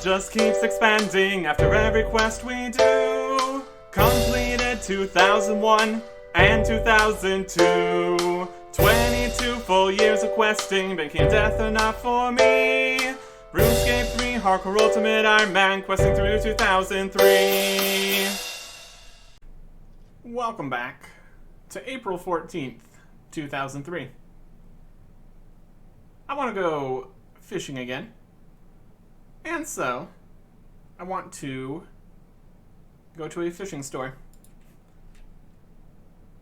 world just keeps expanding after every quest we do. Completed 2001 and 2002. 22 full years of questing became death enough for me. RuneScape 3 Hardcore Ultimate Ironman questing through 2003. Welcome back to April 14th, 2003. I want to go fishing again. And so, I want to go to a fishing store.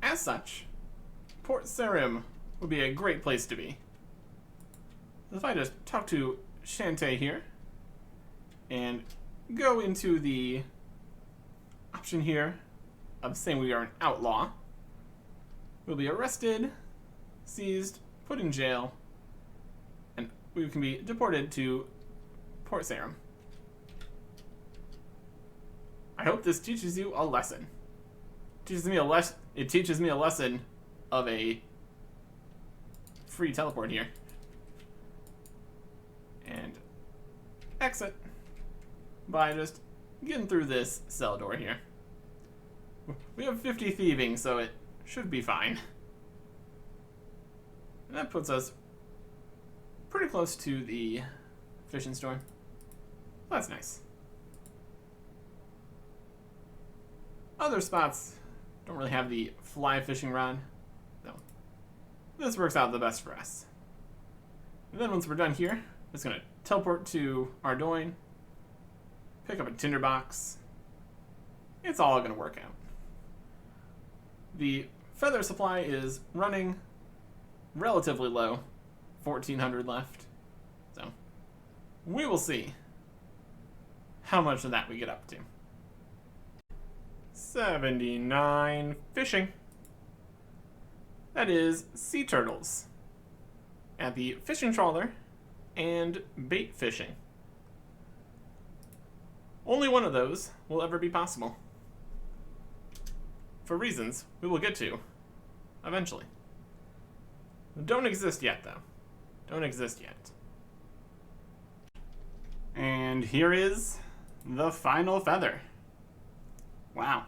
As such, Port Sarim would be a great place to be. If I just talk to Shantae here and go into the option here of saying we are an outlaw, we'll be arrested, seized, put in jail, and we can be deported to Port Sarim. I hope this teaches you a lesson. It teaches me a lesson of a free teleport here. And exit by just getting through this cell door here. We have 50 thieving, so it should be fine. And that puts us pretty close to the fishing store. That's nice. Other spots don't really have the fly fishing rod, so this works out the best for us. And then once we're done here, I'm just gonna teleport to Ardoin, pick up a tinderbox. It's all gonna work out. The feather supply is running relatively low, 1,400 left. So we will see how much of that we get up to. 79 fishing. That is sea turtles at the fishing trawler and bait fishing. Only one of those will ever be possible, for reasons we will get to eventually. Don't exist yet, though. Don't exist yet. And here is the final feather. Wow.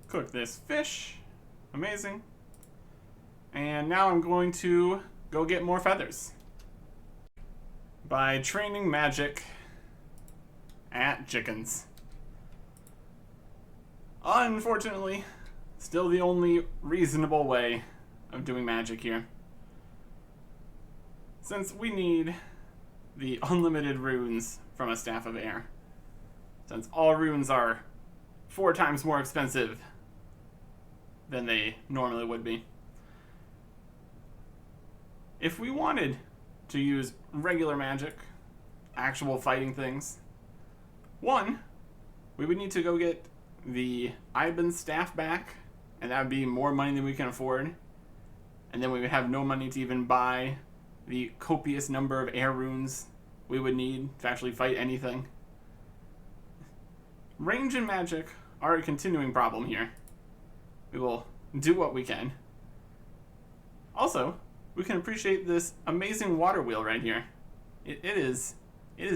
Cook this fish. Amazing. And now I'm going to go get more feathers by training magic at chickens. Unfortunately, still the only reasonable way of doing magic here, since we need the unlimited runes from a Staff of Air, since all runes are 4 times more expensive than they normally would be. If we wanted to use regular magic, actual fighting things, one, we would need to go get the Iban's staff back, and that would be more money than we can afford, and then we would have no money to even buy the copious number of air runes we would need to actually fight anything. Range and magic are a continuing problem here. We will do what we can. Also, we can appreciate this amazing water wheel right here. It is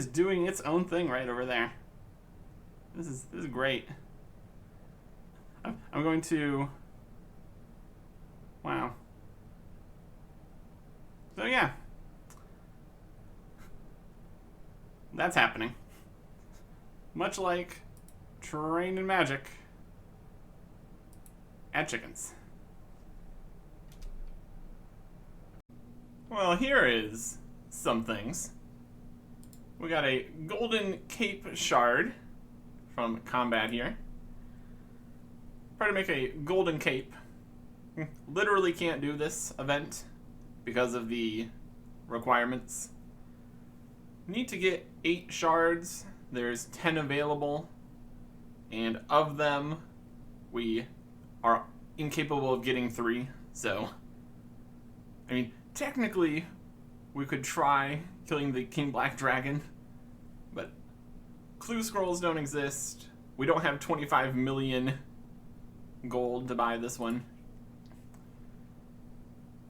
doing its own thing right over there. This is great. I'm going to... Wow. So yeah. That's happening. Much like training magic at chickens. Well, here is some things. We got a golden cape shard from combat here. Try to make a golden cape. Literally can't do this event because of the requirements. Need to get 8 shards. There's 10 available, and of them we are incapable of getting 3. So I mean, technically we could try killing the King Black Dragon, but clue scrolls don't exist. We don't have 25 million gold to buy this one.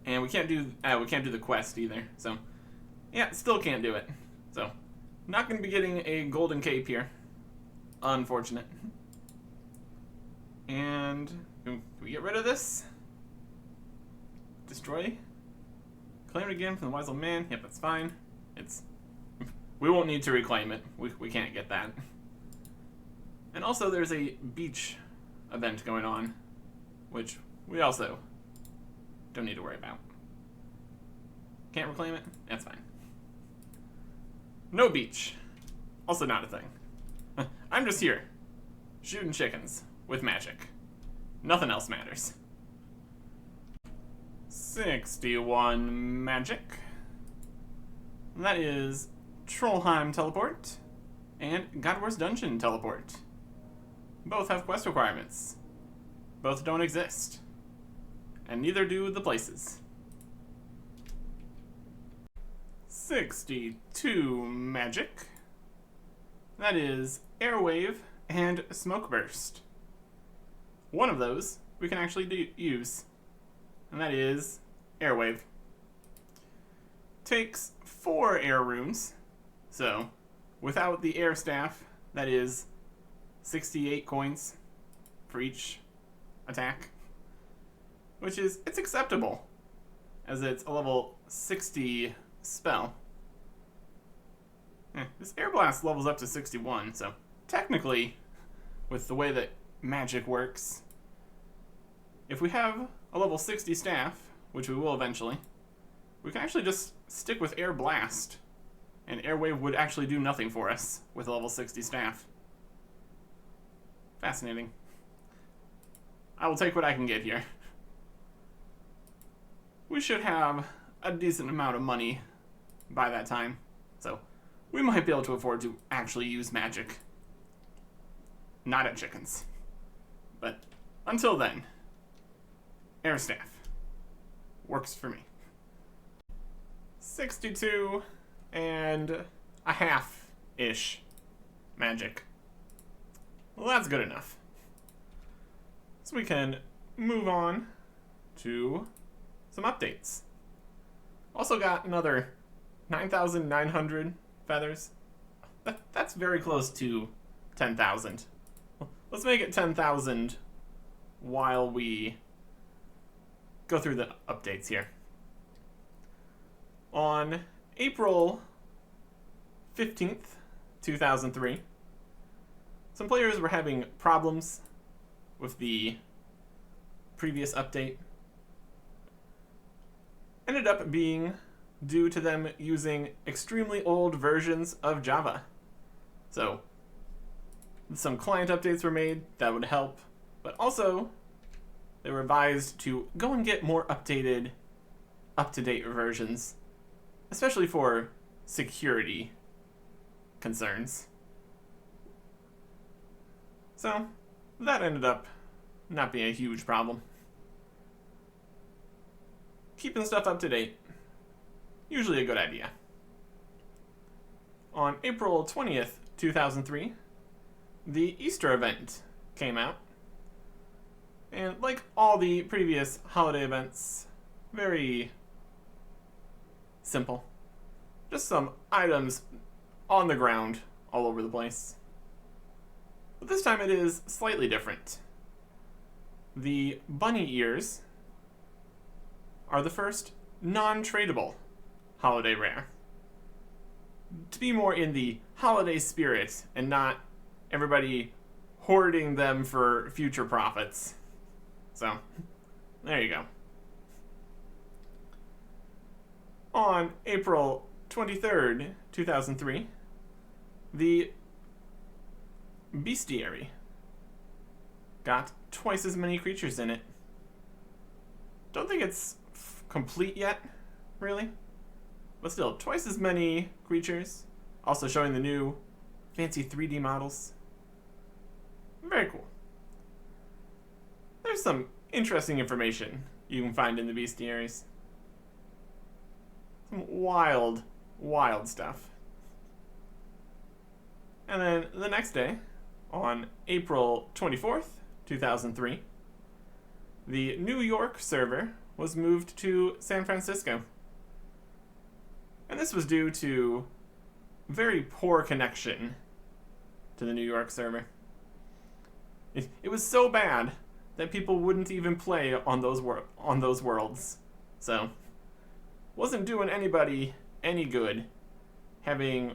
And we can't do the quest either. So yeah, still can't do it. So Not going to be getting a golden cape here. Unfortunate. And can we get rid of this? Destroy? Claim it again from the wise old man. Yep, that's fine. We won't need to reclaim it. We can't get that. And also there's a beach event going on, which we also don't need to worry about. Can't reclaim it? That's fine. No beach. Also not a thing. I'm just here, shooting chickens with magic. Nothing else matters. 61 magic. And that is Trollheim teleport and God Wars Dungeon teleport. Both have quest requirements. Both don't exist. And neither do the places. 62 magic. That is Airwave and Smoke Burst. One of those we can actually use, and that is Airwave. Takes 4 air rooms, so without the air staff, that is 68 coins for each attack, which is, it's acceptable, as it's a level 60 spell. This Air Blast levels up to 61, so technically, with the way that magic works, if we have a level 60 staff, which we will eventually, we can actually just stick with Air Blast, and Airwave would actually do nothing for us with a level 60 staff. Fascinating. I will take what I can get here. We should have a decent amount of money by that time, so we might be able to afford to actually use magic. Not at chickens. But until then, air staff works for me. 62 and a half-ish magic. Well, that's good enough. So we can move on to some updates. Also got another 9,900 feathers. That's very close to 10,000. Let's make it 10,000 while we go through the updates here. On April 15th, 2003, some players were having problems with the previous update. Ended up being due to them using extremely old versions of Java. So, some client updates were made that would help, but also they were advised to go and get more updated, up-to-date versions, especially for security concerns. So, that ended up not being a huge problem. Keeping stuff up to date, usually a good idea. On April 20th, 2003, the Easter event came out. And like all the previous holiday events, very simple. Just some items on the ground all over the place. But this time it is slightly different. The bunny ears are the first non-tradable holiday rare. To be more in the holiday spirit and not everybody hoarding them for future profits. So, there you go. On April 23rd, 2003, the Bestiary got twice as many creatures in it. Don't think it's complete yet, really. But still, twice as many creatures. Also showing the new fancy 3D models. Very cool. There's some interesting information you can find in the bestiaries. Some wild, wild stuff. And then the next day, on April 24th, 2003, the New York server was moved to San Francisco. And this was due to very poor connection to the New York server. It was so bad that people wouldn't even play on those worlds. So, wasn't doing anybody any good having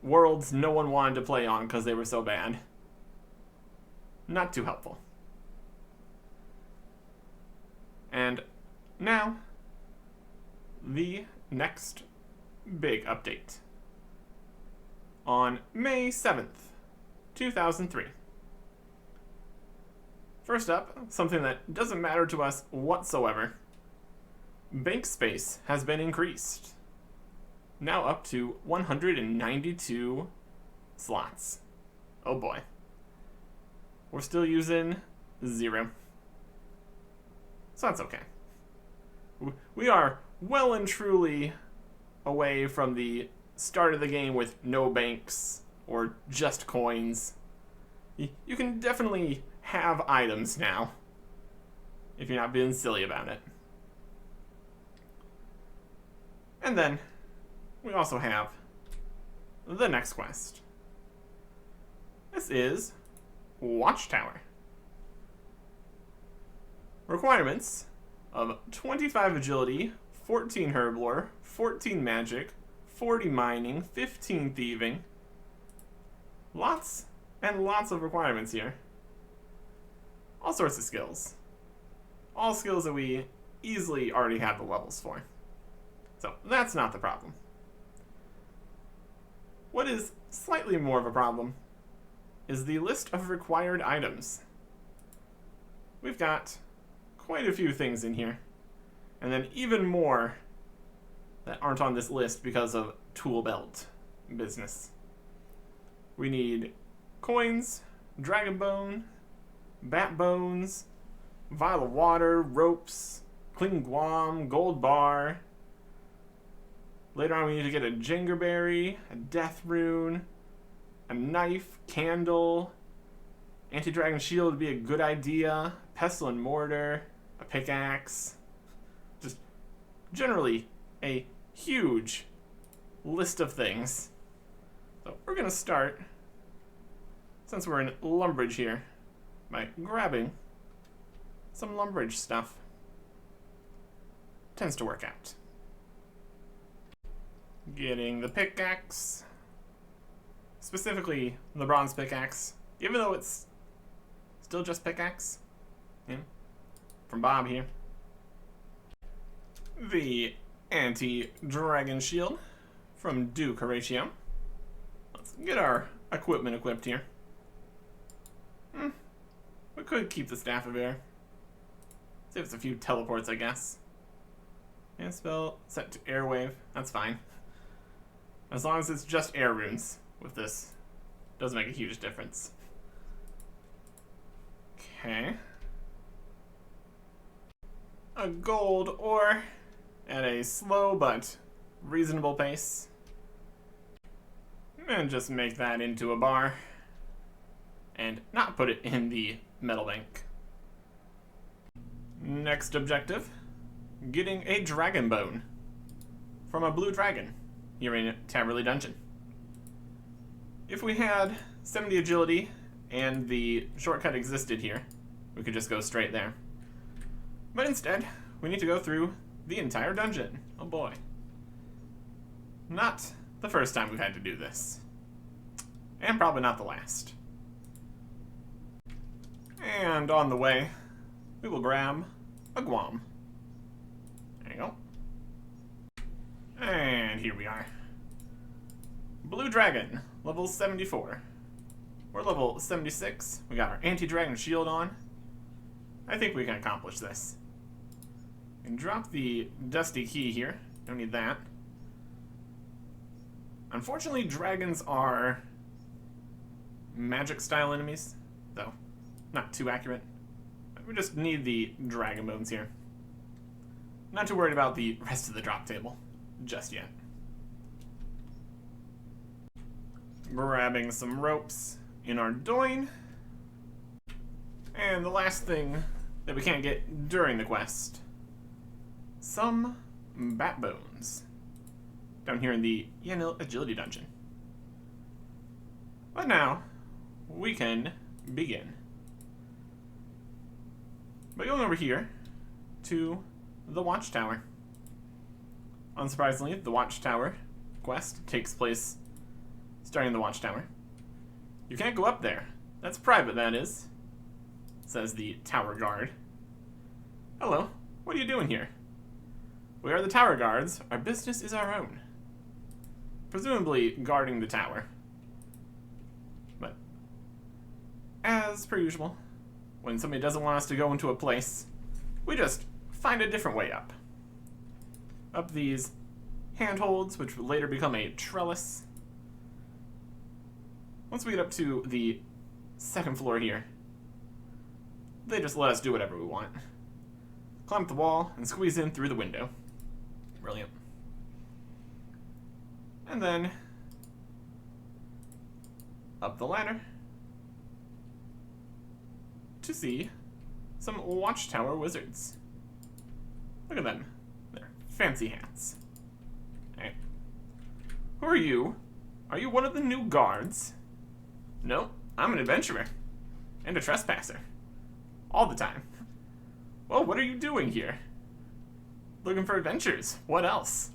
worlds no one wanted to play on because they were so bad. Not too helpful. And now, the next big update. On May 7th, 2003. First up, something that doesn't matter to us whatsoever. Bank space has been increased. Now up to 192 slots. Oh boy. We're still using 0. So that's okay. We are well and truly away from the start of the game with no banks or just coins. You can definitely have items now if you're not being silly about it. And then we also have the next quest. This is Watchtower. Requirements of 25 agility, 14 herblore, 14 magic, 40 mining, 15 thieving. Lots and lots of requirements here. All sorts of skills. All skills that we easily already have the levels for. So that's not the problem. What is slightly more of a problem is the list of required items. We've got quite a few things in here, and then even more that aren't on this list because of tool belt business. We need coins, dragon bone, bat bones, vial of water, ropes, clean guam, gold bar. Later on we need to get a jingerberry, a death rune, a knife, candle, anti-dragon shield would be a good idea, pestle and mortar, a pickaxe. Just generally a huge list of things. So we're going to start, since we're in Lumbridge here, by grabbing some Lumbridge stuff. Tends to work out. Getting the pickaxe, specifically the bronze pickaxe, even though it's still just pickaxe. Yeah. From Bob here. The anti-dragon shield from Duke Horatio. Let's get our equipment equipped here. We could keep the Staff of Air. Save us a few teleports, I guess. And spell set to Airwave. That's fine. As long as it's just air runes with this. Doesn't make a huge difference. Okay. A gold ore at a slow but reasonable pace. And just make that into a bar. And not put it in the metal bank. Next objective. Getting a dragon bone from a blue dragon here in Taverley Dungeon. If we had 70 agility and the shortcut existed here, we could just go straight there. But instead, we need to go through the entire dungeon. Oh boy. Not the first time we've had to do this. And probably not the last. And on the way, we will grab a guam. There you go. And here we are. Blue Dragon, level 74. We're level 76. We got our anti-dragon shield on. I think we can accomplish this. And drop the dusty key here. Don't need that. Unfortunately, dragons are magic-style enemies, though not too accurate. We just need the dragon bones here. Not too worried about the rest of the drop table just yet. Grabbing some ropes in our doin. And the last thing that we can't get during the quest. Some bat bones. down here in the Yanil Agility Dungeon. But now, we can begin. By going over here to the Watchtower. Unsurprisingly, the Watchtower quest takes place starting in the Watchtower. You can't go up there. That's private, that is, says the tower guard. Hello, what are you doing here? We are the tower guards. Our business is our own. Presumably guarding the tower. But, as per usual, when somebody doesn't want us to go into a place, we just find a different way up. Up these handholds, which will later become a trellis. Once we get up to the second floor here, they just let us do whatever we want. Climb up the wall and squeeze in through the window. Brilliant. And then up the ladder to see some Watchtower wizards. Look at them. Their fancy hats. Hey. Who are you? Are you one of the new guards? No, I'm an adventurer. And a trespasser. All the time. Well, what are you doing here? Looking for adventures. What else?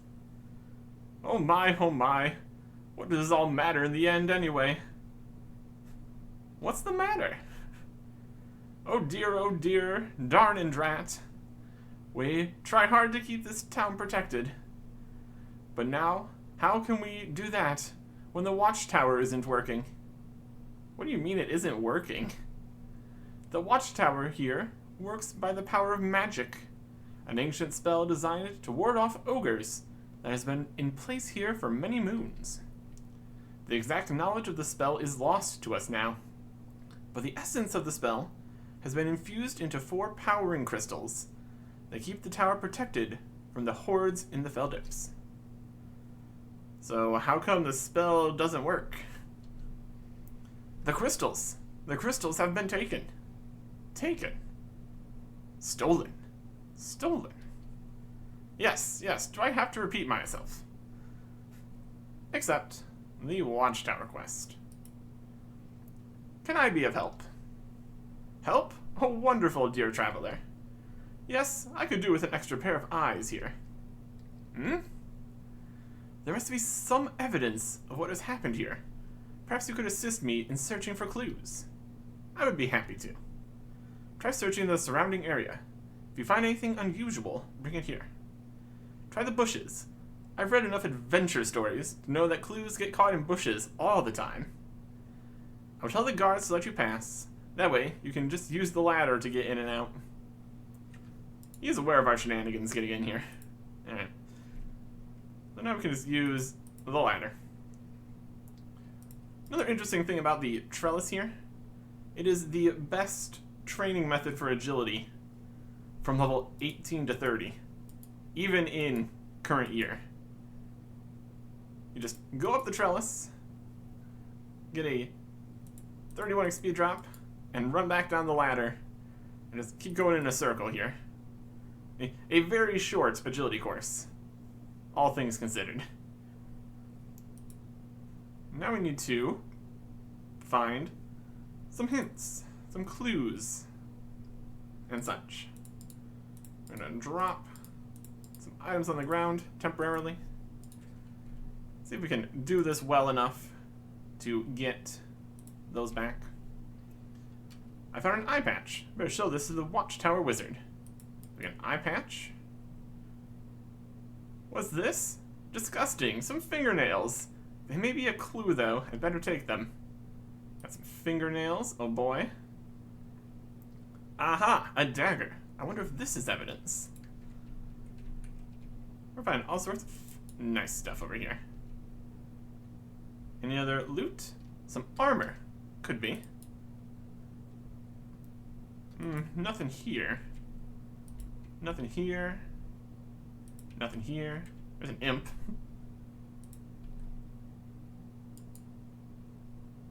Oh my, oh my. What does this all matter in the end anyway? What's the matter? Oh dear, darn and drat. We try hard to keep this town protected. But now, how can we do that when the Watchtower isn't working? What do you mean it isn't working? The Watchtower here works by the power of magic, an ancient spell designed to ward off ogres that has been in place here for many moons. The exact knowledge of the spell is lost to us now, but the essence of the spell has been infused into 4 powering crystals that keep the tower protected from the hordes in the Feldeps. So how come the spell doesn't work? The crystals have been taken. Stolen. Yes, do I have to repeat myself? Except the Watchtower quest. Can I be of help? Help? Oh, wonderful, dear traveler. Yes, I could do with an extra pair of eyes here. There must be some evidence of what has happened here. Perhaps you could assist me in searching for clues. I would be happy to. Try searching the surrounding area. If you find anything unusual, bring it here. Try the bushes. I've read enough adventure stories to know that clues get caught in bushes all the time. I'll tell the guards to let you pass. That way, you can just use the ladder to get in and out. He is aware of our shenanigans getting in here. Alright. So now we can just use the ladder. Another interesting thing about the trellis here, it is the best training method for agility from level 18 to 30, even in current year. You just go up the trellis, get a 31 XP drop, and run back down the ladder, and just keep going in a circle here. A very short agility course, all things considered. Now we need to find some hints, some clues, and such. We're gonna drop some items on the ground temporarily. See if we can do this well enough to get those back. I found an eye patch. Better show this to the Watchtower wizard. We got an eye patch. What's this? Disgusting. Some fingernails. They may be a clue, though. I'd better take them. Got some fingernails. Oh, boy. Aha! A dagger. I wonder if this is evidence. We're finding all sorts of nice stuff over here. Any other loot? Some armor. Could be. Nothing here. Nothing here. Nothing here. There's an imp.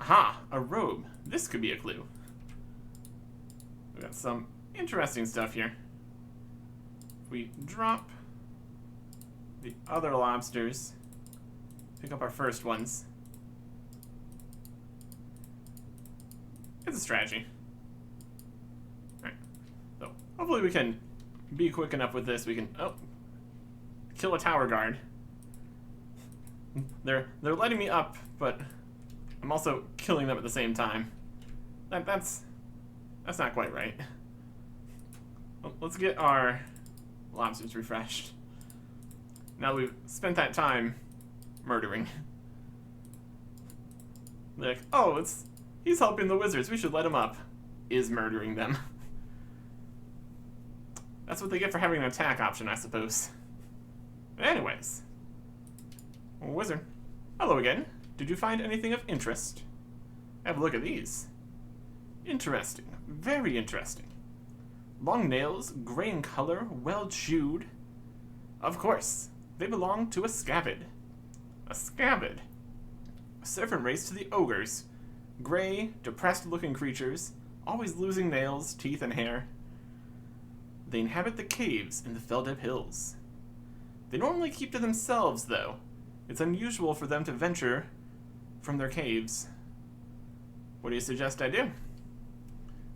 Aha! A robe. This could be a clue. We got some interesting stuff here. If we drop the other lobsters pick up our first ones. It's a strategy. Alright. So, hopefully we can be quick enough with this. We can, oh, kill a tower guard. They're letting me up, but I'm also killing them at the same time. That's not quite right. Well, let's get our lobsters refreshed. Now that we've spent that time murdering. They're like, oh, he's helping the wizards, we should let him up. Is murdering them. That's what they get for having an attack option, I suppose. But anyways. Wizard. Hello again. Did you find anything of interest? Have a look at these. Interesting. Very interesting. Long nails, gray in color, well chewed. Of course. They belong to a scabbard. A scabbard? A servant race to the ogres. Gray, depressed-looking creatures, always losing nails, teeth, and hair. They inhabit the caves in the Feldeb Hills. They normally keep to themselves, though. It's unusual for them to venture from their caves. What do you suggest I do?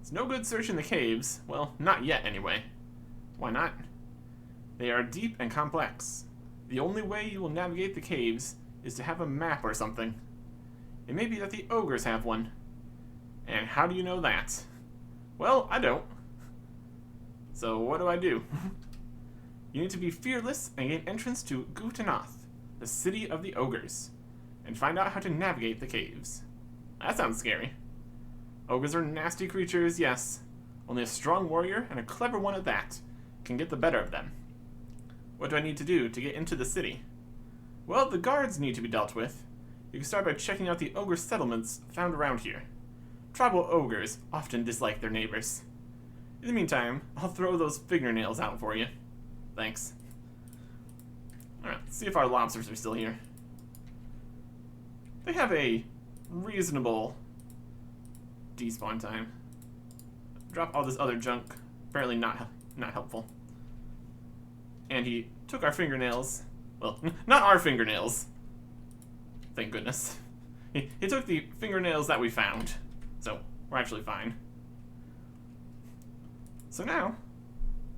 It's no good searching the caves. Well, not yet, anyway. Why not? They are deep and complex. The only way you will navigate the caves is to have a map or something. It may be that the ogres have one. And how do you know that? Well, I don't. So what do I do? You need to be fearless and gain entrance to Gutanath, the city of the ogres, and find out how to navigate the caves. That sounds scary. Ogres are nasty creatures, yes. Only a strong warrior, and a clever one at that, can get the better of them. What do I need to do to get into the city? Well, the guards need to be dealt with. You can start by checking out the ogre settlements found around here. Tribal ogres often dislike their neighbors. In the meantime, I'll throw those fingernails out for you. Thanks. Alright, let's see if our lobsters are still here. They have a reasonable despawn time. Drop all this other junk. Apparently not helpful. And he took our fingernails. Well, not our fingernails. Thank goodness. He took the fingernails that we found. So, we're actually fine. So now,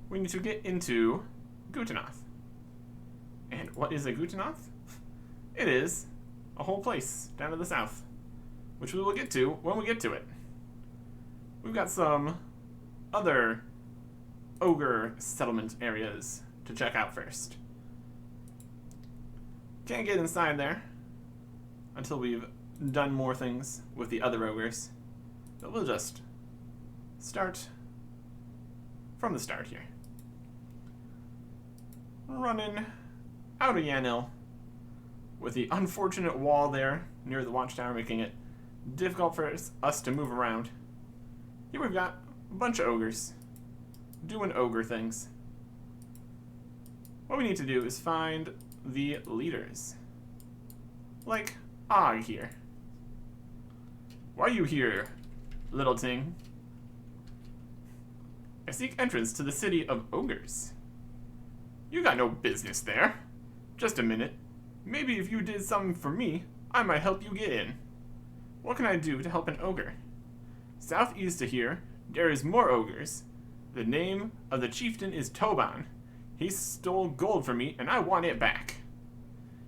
we need to get into Gutanath. And what is a Gutanath? It is a whole place down to the south, which we will get to when we get to it. We've got some other ogre settlement areas to check out first. Can't get inside there until we've done more things with the other ogres, but we'll just start from the start here. Running out of Yanil with the unfortunate wall there near the Watchtower, making it difficult for us to move around. Here we've got a bunch of ogres doing ogre things. What we need to do is find the leaders. Like Og here. Why are you here, little ting? I seek entrance to the city of ogres. You got no business there. Just a minute. Maybe if you did something for me, I might help you get in. What can I do to help an ogre? Southeast of here, there is more ogres. The name of the chieftain is Toban. He stole gold from me, and I want it back.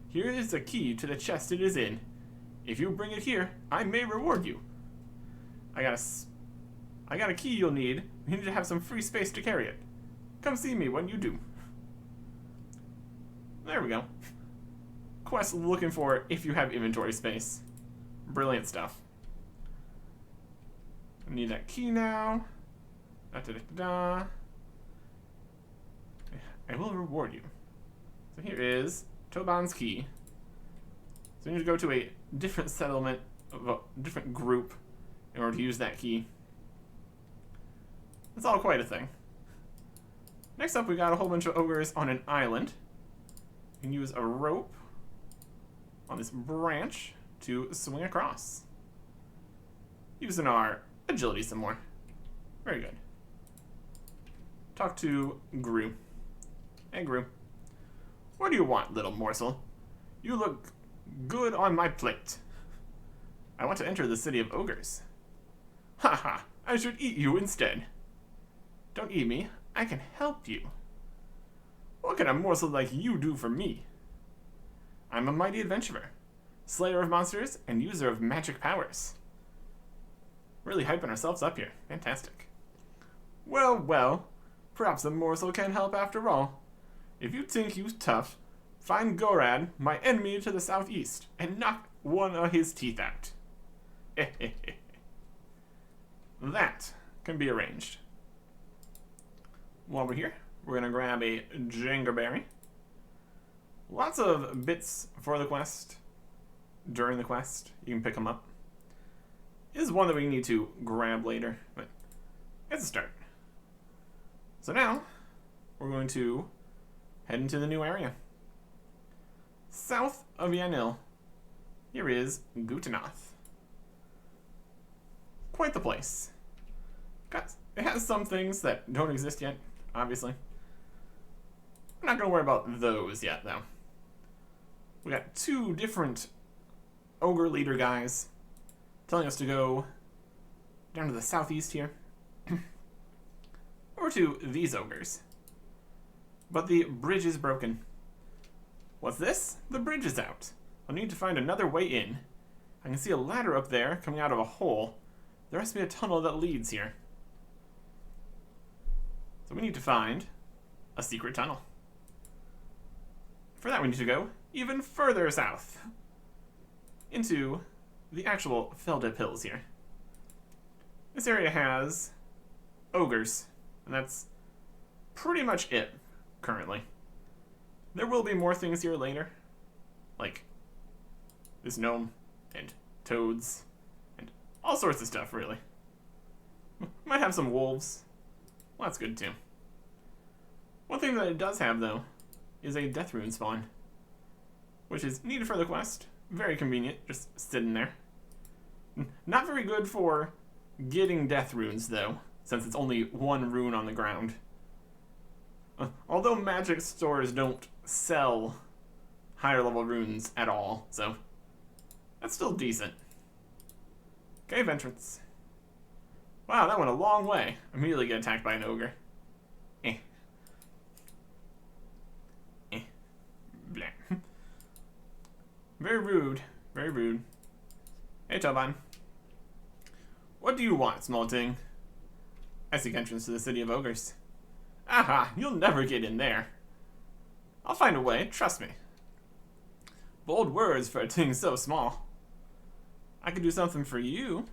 Here is the key to the chest it is in. If you bring it here, I may reward you. I got a key you'll need. You need to have some free space to carry it. Come see me when you do. There we go. Quest looking for if you have inventory space. Brilliant stuff. I need that key now. Da-da-da-da. I will reward you. So here is Toban's key. So you need to go to a different settlement of a different group in order to use that key. It's all quite a thing. Next up, we got a whole bunch of ogres on an island. You can use a rope on this branch to swing across. Using our agility some more. Very good. Talk to Gru. Hey, Gru. What do you want, little morsel? You look Good on my plate. I want to enter the city of ogres. Haha, I should eat you instead. Don't eat me, I can help you. What can a morsel like you do for me? I'm a mighty adventurer, slayer of monsters, and user of magic powers. Really hyping ourselves up here. Fantastic. Well, well, perhaps a morsel can help after all. If you think you's tough, find Gorad, my enemy to the southeast, and knock one of his teeth out. That can be arranged. While we're here, we're gonna grab a Jangerberry. Lots of bits for the quest. During the quest, you can pick them up. This is one that we need to grab later, but it's a start. So now, we're going to head into the new area. South of Yanil, here is Gutanath. Quite the place. It has some things that don't exist yet, obviously. I'm not going to worry about those yet, though. We got 2 different ogre leader guys telling us to go down to the southeast here. Over to these ogres. But the bridge is broken. What's this? The bridge is out. I'll need to find another way in. I can see a ladder up there coming out of a hole. There has to be a tunnel that leads here. So we need to find a secret tunnel. For that we need to go even further south. Into the actual Feldip Hills here. This area has ogres, and that's pretty much it currently. There will be more things here later, like this gnome and toads and all sorts of stuff, really. Might have some wolves. Well, that's good too. One thing that it does have, though, is a death rune spawn, which is needed for the quest. Very convenient, just sitting there. Not very good for getting death runes, though, since it's only 1 rune on the ground. Although magic stores don't sell higher level runes at all, so that's still decent. Cave entrance. Wow, that went a long way. Immediately get attacked by an ogre. Blah. Very rude. Very rude. Hey, Toban. What do you want, small ting? I seek entrance to the city of ogres. Aha, you'll never get in there. I'll find a way, trust me. Bold words for a ting so small. I could do something for you.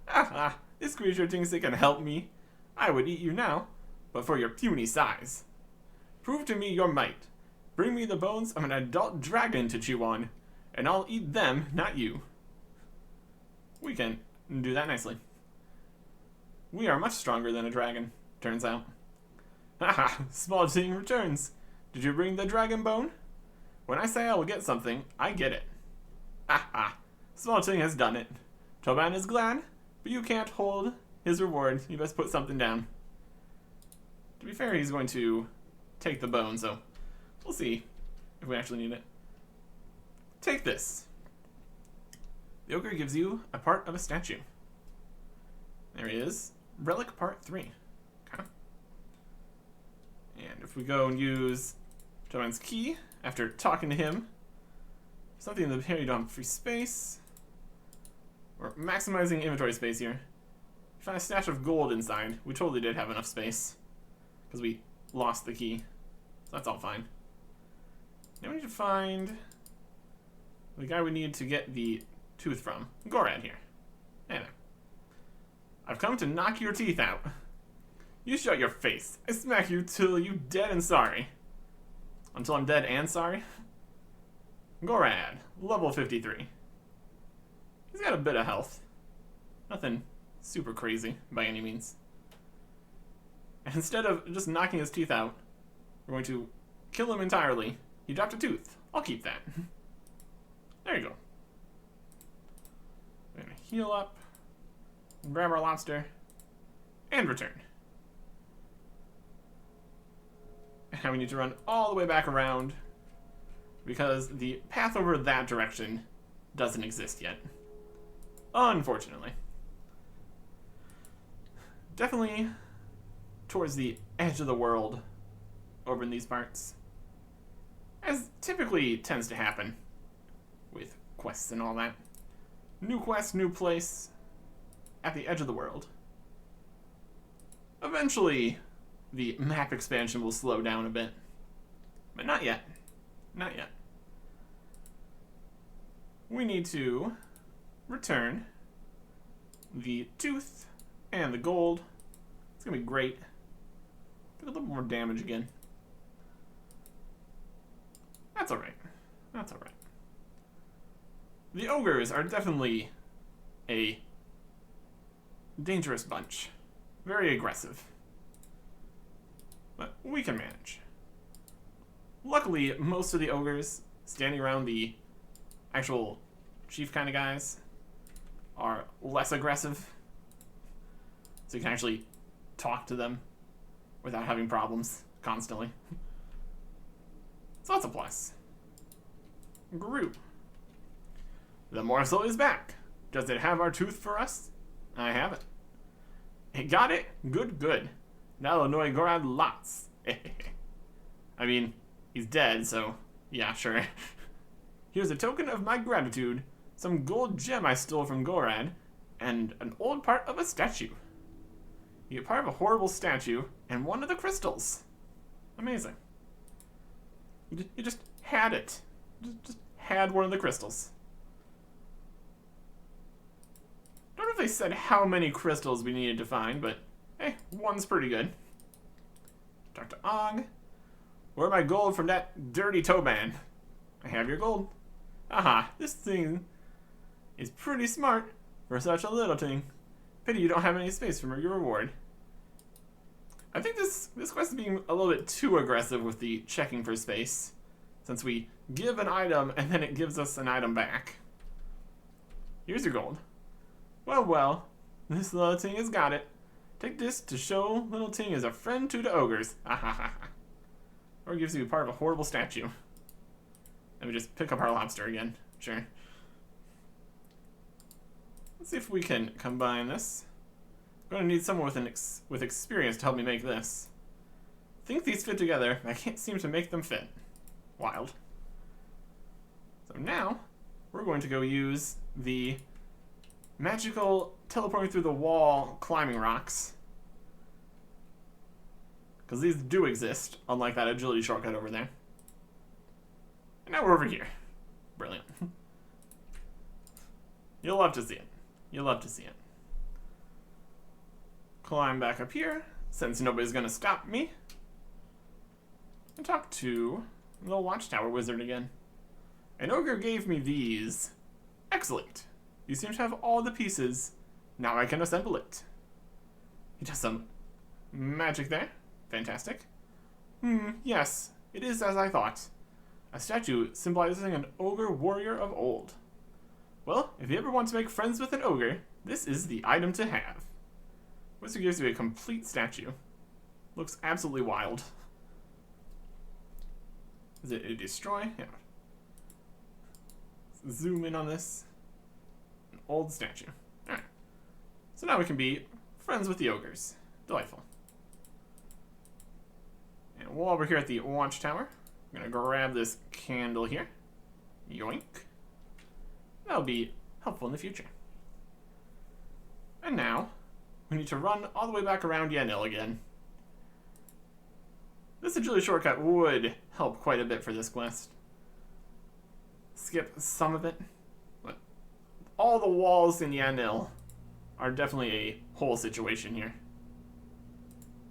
Aha, this creature thinks it can help me. I would eat you now, but for your puny size. Prove to me your might. Bring me the bones of an adult dragon to chew on, and I'll eat them, not you. We can do that nicely. We are much stronger than a dragon, turns out. Haha, small ting returns. Did you bring the dragon bone? When I say I will get something, I get it. Haha, small ting has done it. Toban is glad, but you can't hold his reward. You best put something down. To be fair, he's going to take the bone, so we'll see if we actually need it. Take this. The ogre gives you a part of a statue. There he is. Relic part 3. Okay. And if we go and use Toban's key after talking to him, something in the here you don't have free space. We're maximizing inventory space here. We found a stash of gold inside. We totally did have enough space because we lost the key. So that's all fine. Now we need to find the guy we need to get the tooth from. Gorad here. Hey there. I've come to knock your teeth out. You shut your face. I smack you till you dead and sorry. Until I'm dead and sorry? Gorad, level 53. He's got a bit of health. Nothing super crazy by any means. And instead of just knocking his teeth out, we're going to kill him entirely. He dropped a tooth. I'll keep that. There you go. We're gonna heal up, grab our lobster, and return. And now we need to run all the way back around because the path over that direction doesn't exist yet. Unfortunately. Definitely towards the edge of the world over in these parts. As typically tends to happen with quests and all that. New quest, new place, at the edge of the world. Eventually, the map expansion will slow down a bit. But not yet. Not yet. We need to return the tooth and the gold. It's going to be great. Get a little more damage again. That's alright. That's alright. The ogres are definitely a dangerous bunch. Very aggressive. But we can manage. Luckily, most of the ogres standing around the actual chief kind of guys are less aggressive. So you can actually talk to them without having problems constantly. So that's a plus. Group. The morsel is back. Does it have our tooth for us? I have it. It got it? Good, good. That'll annoy Gorad lots. I mean, he's dead, so yeah, sure. Here's a token of my gratitude. Some gold gem I stole from Gorad, and an old part of a statue. You get part of a horrible statue, and one of the crystals. Amazing. You just had it. Just had one of the crystals. Don't know if they said how many crystals we needed to find, but hey, one's pretty good. Talk to Og. Where my gold from that dirty Toban? I have your gold. Aha, this thing is pretty smart for such a little thing. Pity you don't have any space for your reward. I think this quest is being a little bit too aggressive with the checking for space, since we give an item and then it gives us an item back. Here's your gold. Well, well, this little ting has got it. Take this to show little ting is a friend to the ogres. Ha ha ha. Or gives you part of a horrible statue. Let me just pick up our lobster again. Sure. Let's see if we can combine this. I'm going to need someone with experience to help me make this. Think these fit together, I can't seem to make them fit. Wild. So now, we're going to go use the magical teleporting through the wall climbing rocks. Because these do exist, unlike that agility shortcut over there. And now we're over here. Brilliant. You'll love to see it. You'll love to see it. Climb back up here, since nobody's going to stop me. And talk to the Watchtower wizard again. An ogre gave me these. Excellent. You seem to have all the pieces. Now I can assemble it. He does some magic there. Fantastic. Yes, it is as I thought. A statue symbolizing an ogre warrior of old. Well, if you ever want to make friends with an ogre, this is the item to have. Wizard gives you a complete statue. Looks absolutely wild. Is it a destroy? Yeah. Let's zoom in on this. An old statue. Alright. So now we can be friends with the ogres. Delightful. And while we're here at the Watchtower, I'm going to grab this candle here. Yoink. That'll be helpful in the future. And now, we need to run all the way back around Yanil again. This agility shortcut would help quite a bit for this quest. Skip some of it, but all the walls in Yanil are definitely a whole situation here.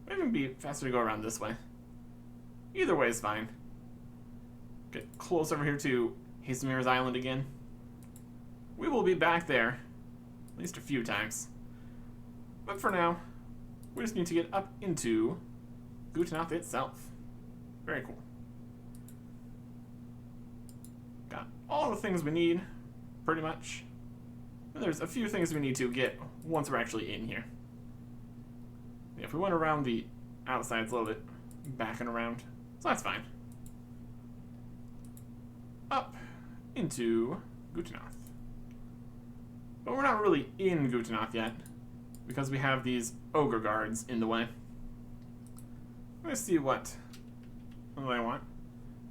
Might even be faster to go around this way. Either way is fine. Get close over here to Hastemir's Island again. We will be back there at least a few times. But for now, we just need to get up into Gutanath itself. Very cool. Got all the things we need, pretty much. And there's a few things we need to get once we're actually in here. Yeah, if we went around the outside, it's a little bit back and around. So that's fine. into Gutanath. But we're not really in Gutanath yet, because we have these ogre guards in the way. Let's see what do I want.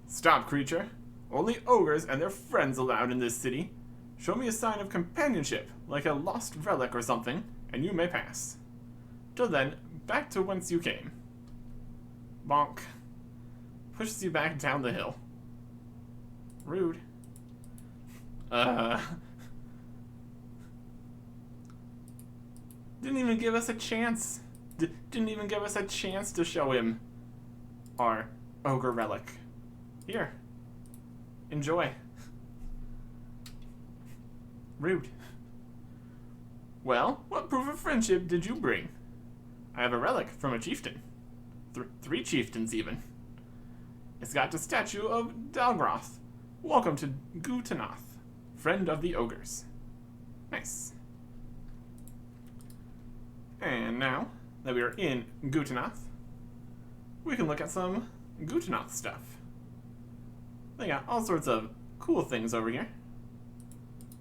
Stop, creature. Only ogres and their friends allowed in this city. Show me a sign of companionship, like a lost relic or something, and you may pass. Till then, back to whence you came. Bonk. Pushes you back down the hill. Rude. Didn't even give us a chance. Didn't even give us a chance to show him our ogre relic. Here. Enjoy. Rude. Well, what proof of friendship did you bring? I have a relic from a chieftain. 3 chieftains, even. It's got the statue of Dalgroth. Welcome to Gutanath, friend of the ogres. Nice. And now that we are in Gutanath, we can look at some Gutanath stuff. They got all sorts of cool things over here.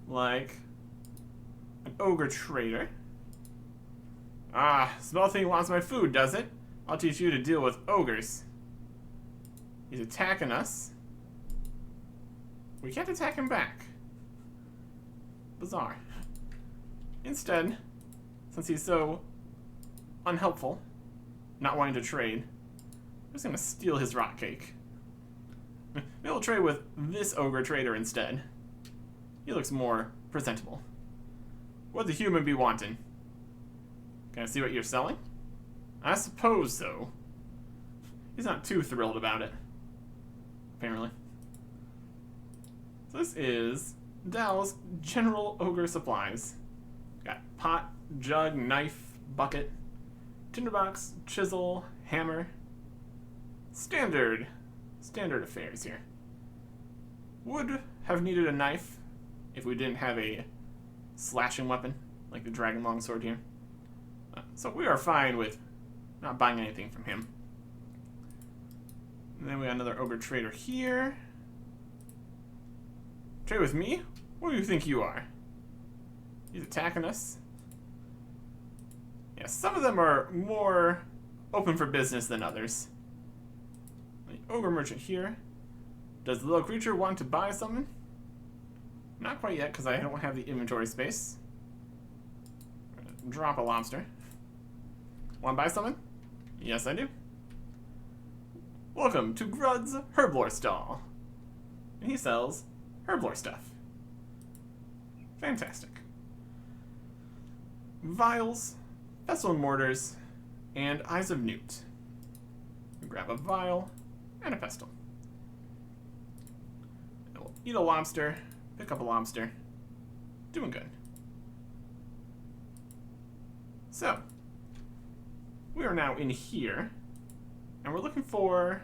Like an ogre trader. Ah, small thing wants my food, does it? I'll teach you to deal with ogres. He's attacking us. We can't attack him back. Bizarre. Instead, since he's so unhelpful, not wanting to trade, I'm just gonna steal his rock cake. Maybe we'll trade with this ogre trader instead. He looks more presentable. What the human be wanting? Can I see what you're selling? I suppose so. He's not too thrilled about it, apparently. So this is Dal's general ogre supplies. Got pot, jug, knife, bucket, tinderbox, chisel, hammer. Standard affairs here. Would have needed a knife if we didn't have a slashing weapon like the dragon longsword here. So we are fine with not buying anything from him. And then we got another ogre trader here. Trade with me? What do you think you are? He's attacking us. Yeah, some of them are more open for business than others. The ogre merchant here. Does the little creature want to buy something? Not quite yet, because I don't have the inventory space. Drop a lobster. Want to buy something? Yes, I do. Welcome to Grud's Herblore Stall. And he sells herblore stuff. Fantastic. Vials, pestle and mortars, and eyes of newt. Grab a vial and a pestle. And we'll eat a lobster, pick up a lobster. Doing good. So, we are now in here, and we're looking for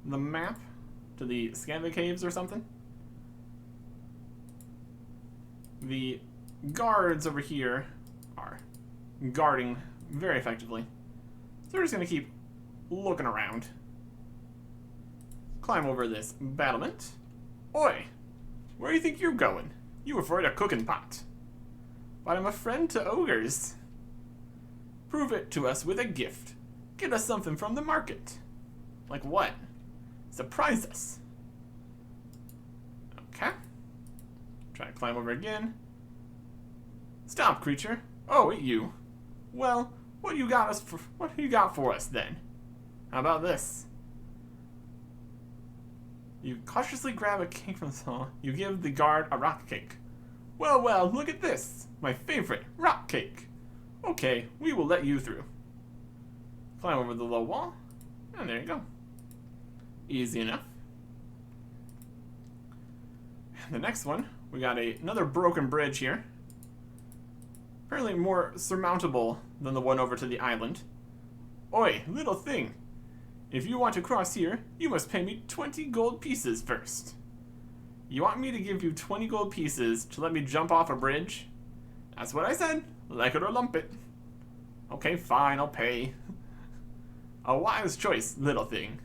the map to the Scandal Caves or something. The guards over here are guarding very effectively, so we're just going to keep looking around. Climb over this battlement. Oi! Where do you think you're going? You avoid a cooking pot. But I'm a friend to ogres. Prove it to us with a gift. Get us something from the market. Like what? Surprise us. Okay. Try to climb over again. Stop, creature. Oh, you. Well, what do you got for us then? How about this? You cautiously grab a cake from the stall. You give the guard a rock cake. Well, well, look at this. My favorite, rock cake. Okay, we will let you through. Climb over the low wall, and there you go. Easy enough. And the next one, we got another broken bridge here. Apparently more surmountable than the one over to the island. Oi, little thing. If you want to cross here, you must pay me 20 gold pieces first. You want me to give you 20 gold pieces to let me jump off a bridge? That's what I said. Like it or lump it. Okay, fine, I'll pay. A wise choice, little thing.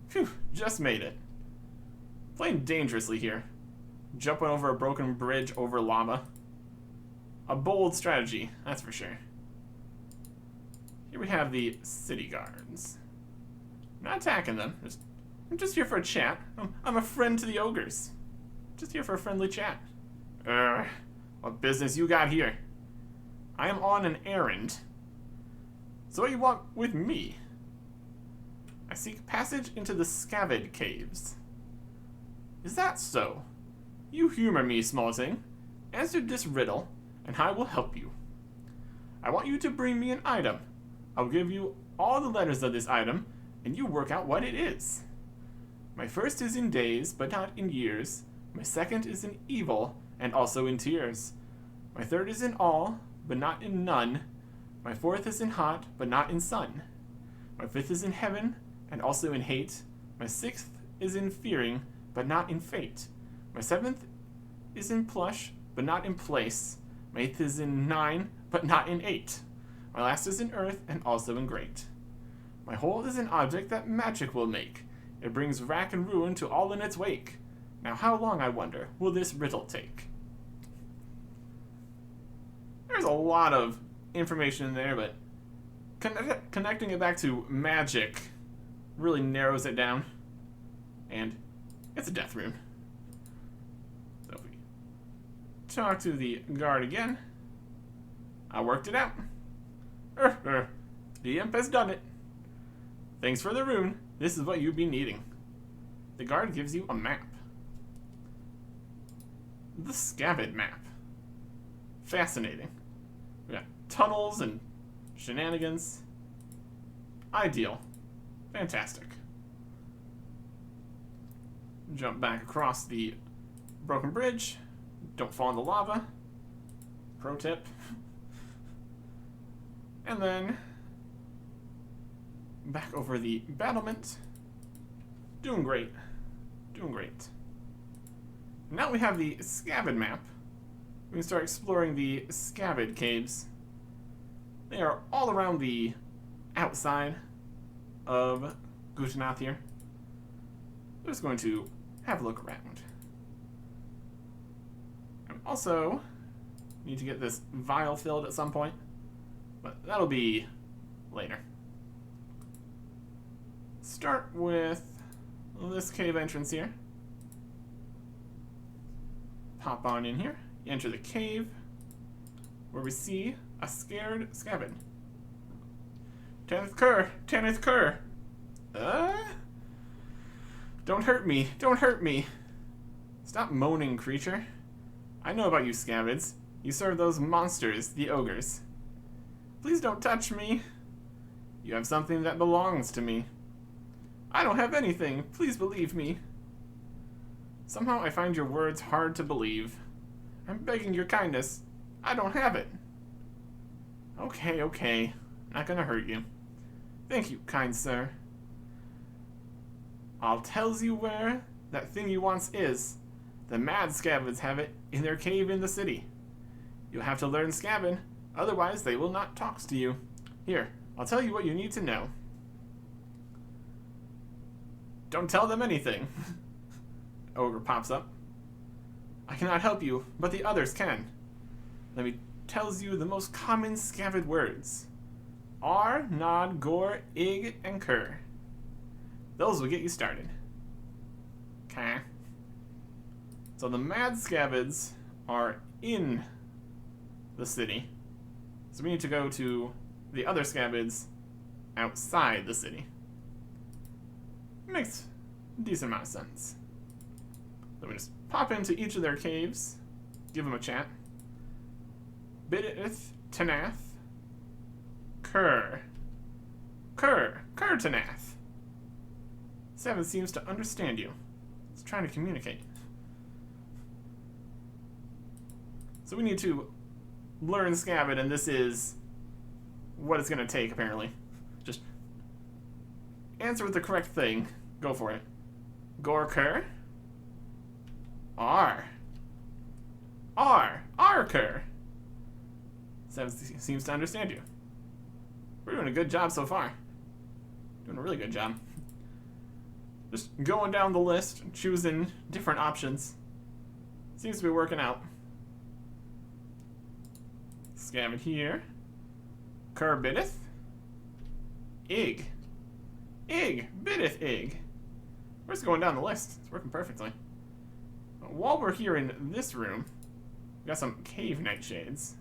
Phew, just made it. Playing dangerously here. jumping over a broken bridge over lava. A bold strategy, that's for sure. Here we have the city guards. I'm not attacking them. I'm just here for a chat. I'm a friend to the ogres. Just here for a friendly chat. What business you got here? I am on an errand. So what you want with me? I seek passage into the Scavid caves. Is that so? You humor me, small thing. Answer this riddle, and I will help you. I want you to bring me an item. I'll give you all the letters of this item, and you work out what it is. My first is in days, but not in years. My second is in evil, and also in tears. My third is in all, but not in none. My fourth is in hot, but not in sun. My fifth is in heaven, and also in hate. My sixth is in fearing, but not in fate. My seventh is in plush, but not in place. My eighth is in 9, but not in 8. My last is in earth, and also in great. My whole is an object that magic will make. It brings wrack and ruin to all in its wake. Now how long, I wonder, will this riddle take? There's a lot of information in there, but connecting it back to magic really narrows it down. And it's a death rune. So if we talk to the guard again, I worked it out. The imp has done it. Thanks for the rune. This is what you'd be needing. The guard gives you a map. The Scavid map. Fascinating. We got tunnels and shenanigans. Ideal. Fantastic. Jump back across the broken bridge. Don't fall in the lava. Pro tip. And then back over the battlement. Doing great. Doing great. Now we have the Scavid map. We can start exploring the Scavid caves. They are all around the outside of Gutanath here. I'm just going to have a look around. I also need to get this vial filled at some point, but that'll be later. Start with this cave entrance here. Pop on in here. You enter the cave, where we see a scared Scavid. Tanith Cur! Don't hurt me, don't hurt me. Stop moaning, creature. I know about you Scavids. You serve those monsters, the ogres. Please don't touch me. You have something that belongs to me. I don't have anything, please believe me. Somehow I find your words hard to believe. I'm begging your kindness. I don't have it. Okay. Not gonna hurt you. Thank you, kind sir. I'll tells you where that thing you wants is. The mad Scavids have it in their cave in the city. You'll have to learn Scavin, otherwise they will not talk to you. Here, I'll tell you what you need to know. Don't tell them anything. Ogre pops up. I cannot help you, but the others can. Let me tells you the most common Scavid words. R, Nod, Gor, Ig, and Cur. Those will get you started. Okay. So the mad Scavids are in the city. So we need to go to the other Scavids outside the city. Makes a decent amount of sense. So we just pop into each of their caves, give them a chat. Bidith, Tanath, Cur Tanath. Seven seems to understand you. It's trying to communicate. So we need to learn Scavid, and this is what it's going to take, apparently. Just answer with the correct thing. Go for it. Gorker. Arker. Seven seems to understand you. We're doing a good job so far. Doing a really good job. Just going down the list, choosing different options. Seems to be working out. Scavenge here. Biddeth. Ig. Biddeth Ig. We're just going down the list. It's working perfectly. While we're here in this room, we got some cave nightshades.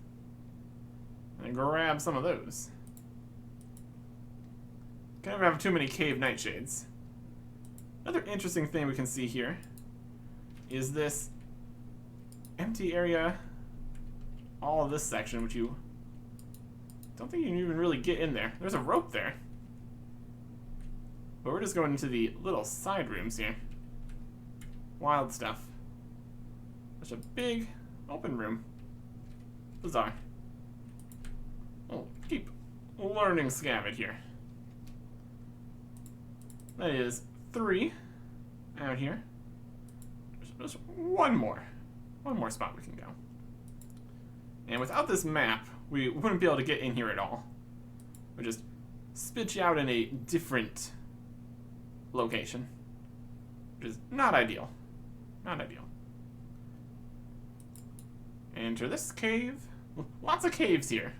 And grab some of those. Can never have too many cave nightshades. Another interesting thing we can see here is this empty area, all of this section, which you don't think you can even really get in there. There's a rope there. But we're just going into the little side rooms here. Wild stuff. Such a big open room. Bizarre. Oh, keep learning scavenge here. That is 3 out here. There's just one more spot we can go. And without this map, we wouldn't be able to get in here at all. We'll just spit you out in a different location, which is not ideal. Not ideal. Enter this cave. Lots of caves here,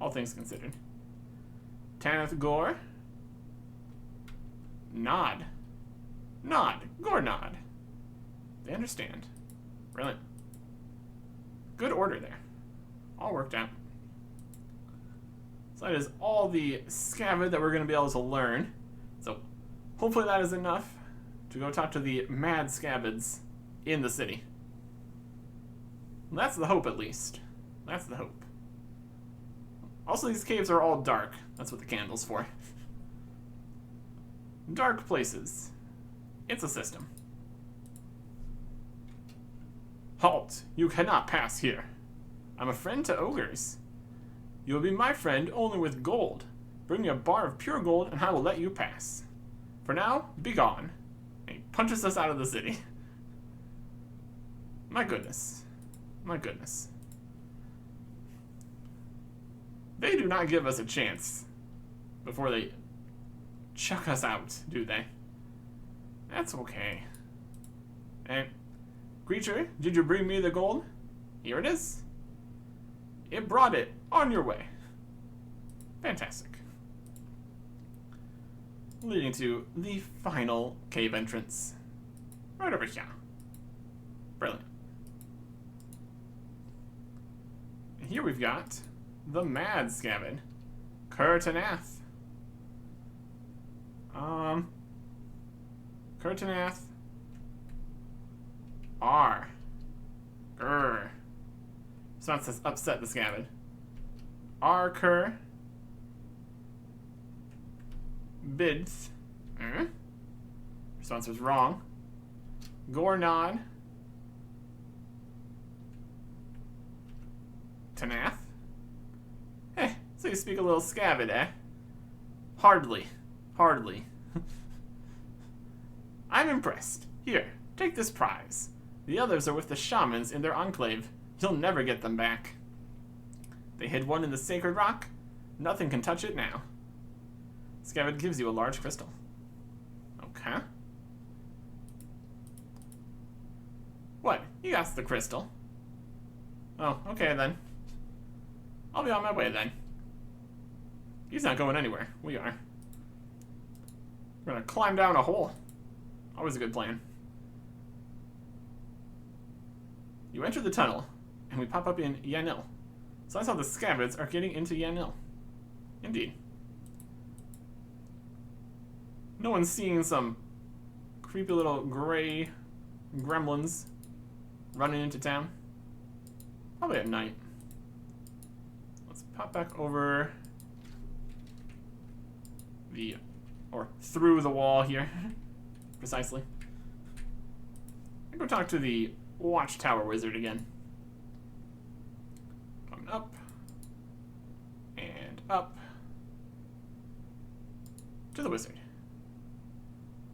all things considered. Tanith Gore. Nod. Gore Nod. They understand. Brilliant. Good order there. All worked out. So that is all the scavenge that we're going to be able to learn. So hopefully that is enough to go talk to the mad scabbeds in the city. That's the hope, at least. That's the hope. Also, these caves are all dark. That's what the candle's for. Dark places. It's a system. Halt! You cannot pass here. I'm a friend to ogres. You will be my friend only with gold. Bring me a bar of pure gold and I will let you pass. For now, be gone. And he punches us out of the city. My goodness. My goodness. They do not give us a chance before they chuck us out, do they? That's okay. And, creature, did you bring me the gold? Here it is. It brought it on your way. Fantastic. Leading to the final cave entrance. Right over here. Brilliant. And here we've got the mad scabbard, Kurtanath. Kurtanath. R. Grr. So not to upset the scabbard. R. Kur. Bids. Response was wrong. Gornod. Tanath. So you speak a little scabbard, eh? Hardly. Hardly. I'm impressed. Here, take this prize. The others are with the shamans in their enclave. You'll never get them back. They hid one in the sacred rock. Nothing can touch it now. Scabbard gives you a large crystal. Okay. What? You got the crystal. Oh, okay then. I'll be on my way then. He's not going anywhere. We are. We're gonna climb down a hole. Always a good plan. You enter the tunnel, and we pop up in Yanil. So that's how the scabbards are getting into Yanil. Indeed. No one's seeing some creepy little gray gremlins running into town. Probably at night. Let's pop back over or through the wall here. Precisely. I go talk to the Watchtower wizard again. Coming up. And up. To the wizard.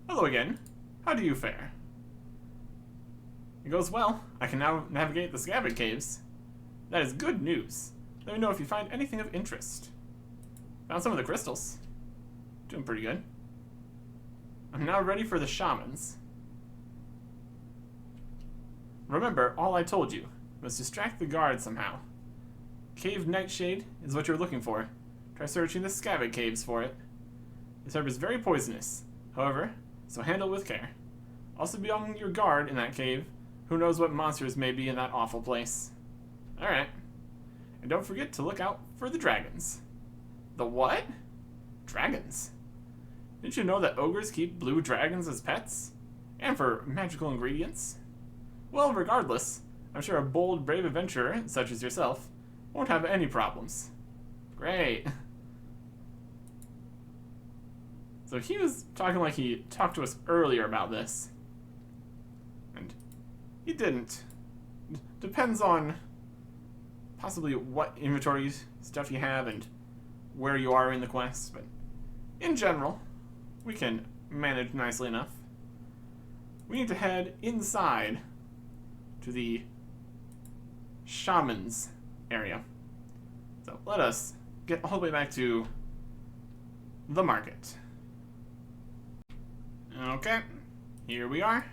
Hello again. How do you fare? It goes well. I can now navigate the scabbard caves. That is good news. Let me know if you find anything of interest. Found some of the crystals. Doing pretty good. I'm now ready for the shamans. Remember, all I told you. You must distract the guards somehow. Cave Nightshade is what you're looking for. Try searching the Scavig caves for it. This herb is very poisonous, however, so handle it with care. Also be on your guard in that cave. Who knows what monsters may be in that awful place. Alright. And don't forget to look out for the dragons. The what? Dragons? Didn't you know that ogres keep blue dragons as pets? And for magical ingredients? Well, regardless, I'm sure a bold, brave adventurer, such as yourself, won't have any problems. Great. So he was talking like he talked to us earlier about this. And he didn't. Depends on possibly what inventory stuff you have and where you are in the quest, but in general, we can manage nicely enough. We need to head inside to the Shaman's area. So let us get all the way back to the market. Okay, here we are.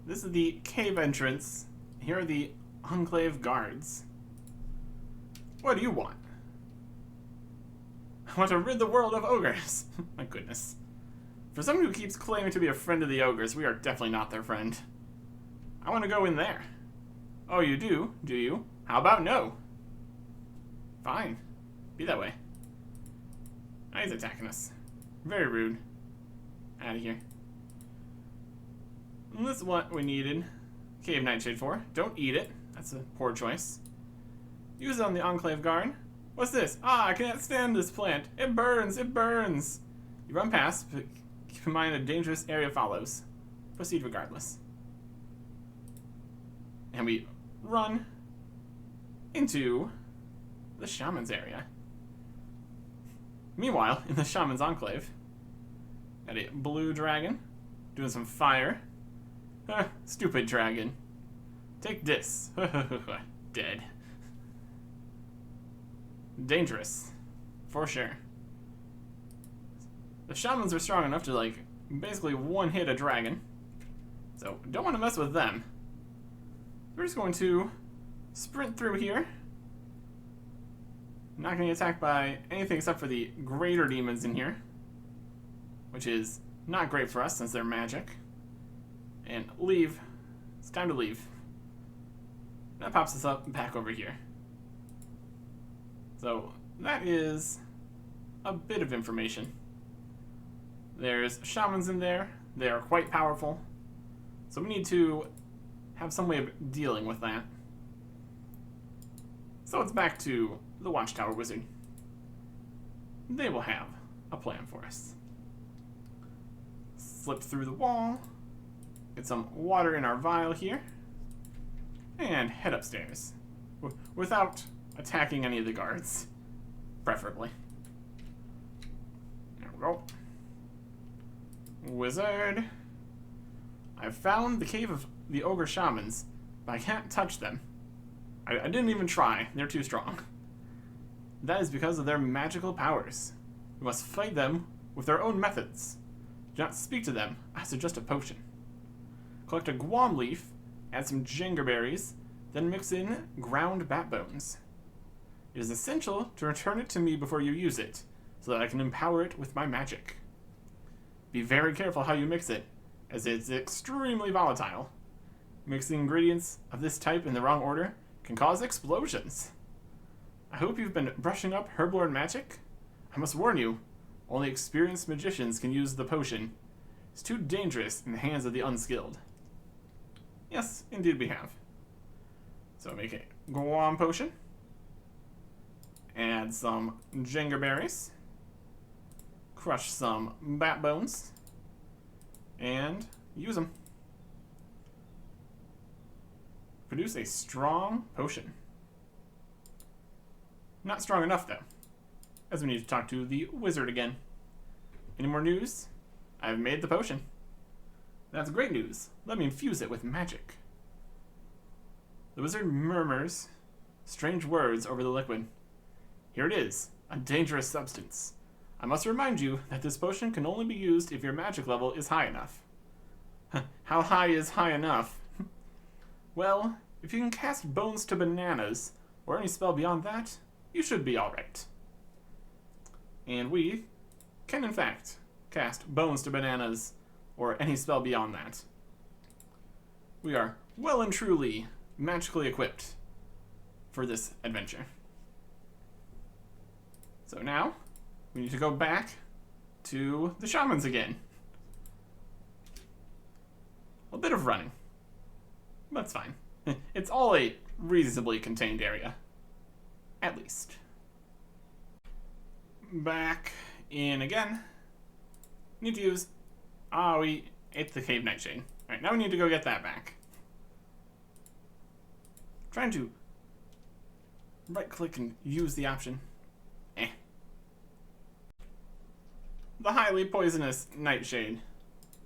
This is the cave entrance. Here are the Enclave guards. What do you want? I want to rid the world of ogres. My goodness. For someone who keeps claiming to be a friend of the ogres, we are definitely not their friend. I want to go in there. Oh, you do you? How about no? Fine. Be that way. Now he's attacking us. Very rude. Out of here. And this is what we needed Cave Nightshade for. Don't eat it. That's a poor choice. Use it on the Enclave guard. What's this? Ah, I can't stand this plant. It burns, it burns. You run past, but keep in mind a dangerous area follows. Proceed regardless. And we run into the Shaman's area. Meanwhile, in the Shaman's Enclave, got a blue dragon doing some fire. Stupid dragon. Take this. Dead. Dangerous. For sure. The Shamans are strong enough to, like, basically one-hit a dragon. So, don't want to mess with them. We're just going to sprint through here. Not going to get attacked by anything except for the greater demons in here, which is not great for us since they're magic. And leave. It's time to leave. That pops us up back over here. So that is a bit of information. There's shamans in there. They are quite powerful. So we need to have some way of dealing with that. So it's back to the Watchtower Wizard. They will have a plan for us. Slip through the wall, get some water in our vial here, and head upstairs. Without attacking any of the guards, preferably. There we go. Wizard. I've found the cave of the ogre shamans, but I can't touch them. I didn't even try. They're too strong. That is because of their magical powers. We must fight them with their own methods. Do not speak to them. I suggest a potion. Collect a guam leaf, add some jengerberries, then mix in ground bat bones. It is essential to return it to me before you use it, so that I can empower it with my magic. Be very careful how you mix it, as it's extremely volatile. Mixing ingredients of this type in the wrong order can cause explosions. I hope you've been brushing up herblore magic. I must warn you, only experienced magicians can use the potion. It's too dangerous in the hands of the unskilled. Yes, indeed we have. So make a guam potion. Add some jengerberries. Crush some bat bones. And use them. Produce a strong potion. Not strong enough, though, as we need to talk to the wizard again. Any more news? I've made the potion. That's great news. Let me infuse it with magic. The wizard murmurs strange words over the liquid. Here it is, a dangerous substance. I must remind you that this potion can only be used if your magic level is high enough. How high is high enough? Well, if you can cast Bones to Bananas, or any spell beyond that, you should be alright. And we can, in fact, cast Bones to Bananas, or any spell beyond that. We are well and truly magically equipped for this adventure. So now, we need to go back to the shamans again. A bit of running. That's fine. It's all a reasonably contained area. At least. Back in again. Need to use... Ah, we ate the cave nightshade. Alright, now we need to go get that back. Trying to right-click and use the option. The highly poisonous nightshade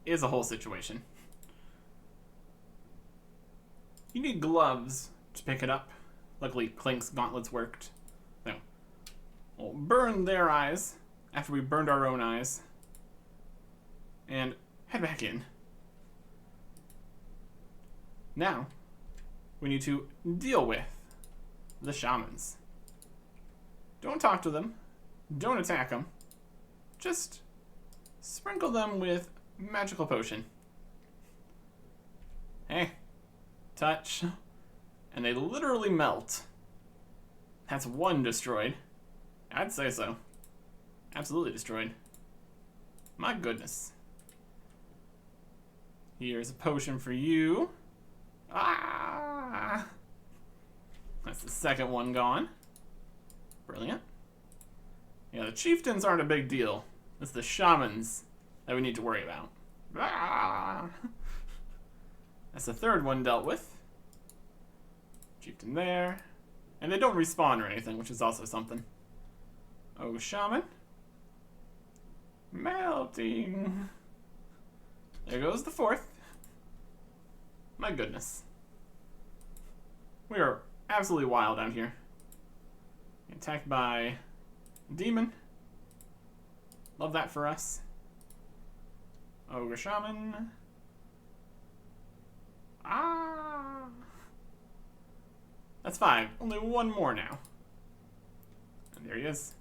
is a whole situation. You need gloves to pick it up. Luckily, Clink's gauntlets worked. So, we'll burn their eyes after we burned our own eyes. And head back in. Now, we need to deal with the shamans. Don't talk to them. Don't attack them. Just sprinkle them with magical potion. Hey. Touch. And they literally melt. That's one destroyed. I'd say so. Absolutely destroyed. My goodness. Here's a potion for you. Ah! That's the second one gone. Brilliant. Yeah, the chieftains aren't a big deal. It's the shamans that we need to worry about. Ah! That's the third one dealt with. Chieftain there. And they don't respawn or anything, which is also something. Oh, shaman. Melting. There goes the fourth. My goodness. We are absolutely wild out here. Attacked by demon. Love that for us. Ogre shaman. Ah! That's 5. Only one more now. And there he is.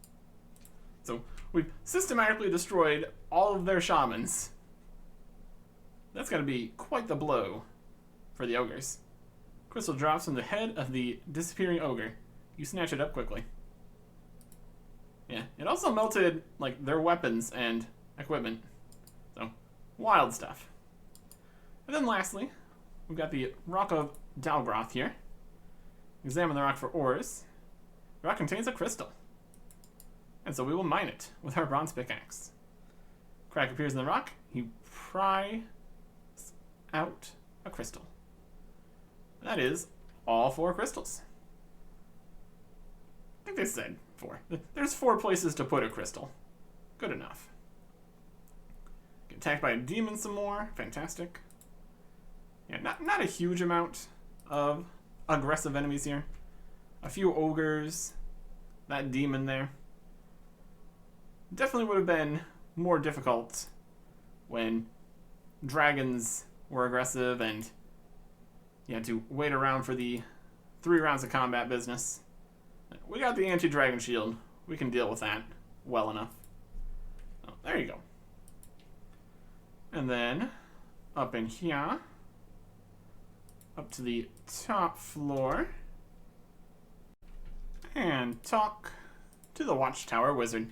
So we've systematically destroyed all of their shamans. That's gotta be quite the blow for the ogres. Crystal drops from the head of the disappearing ogre. You snatch it up quickly. Yeah, it also melted like their weapons and equipment. So, wild stuff. And then lastly, we've got the Rock of Dalgroth here. Examine the rock for ores. The rock contains a crystal. And so we will mine it with our bronze pickaxe. Crack appears in the rock. You pry out a crystal. That is all 4 crystals. I think they said 4. There's 4 places to put a crystal. Good enough. Get attacked by a demon some more. Fantastic. Yeah, not a huge amount of aggressive enemies here. A few ogres. That demon there. Definitely would have been more difficult when dragons were aggressive and you had to wait around for the 3 rounds of combat business. We got the anti-dragon shield. We can deal with that well enough. Oh, there you go. And then up in here, up to the top floor, and talk to the Watchtower wizard.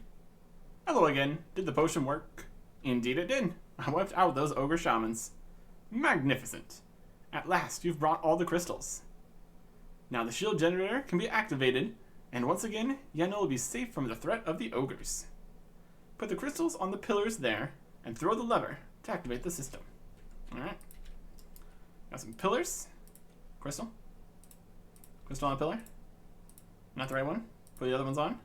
Hello again. Did the potion work? Indeed it did. I wiped out those ogre shamans. Magnificent. At last, you've brought all the crystals. Now the shield generator can be activated, and once again, Yenna will be safe from the threat of the ogres. Put the crystals on the pillars there, and throw the lever to activate the system. Alright. Got some pillars. Crystal. Crystal on a pillar. Not the right one. Put the other ones on.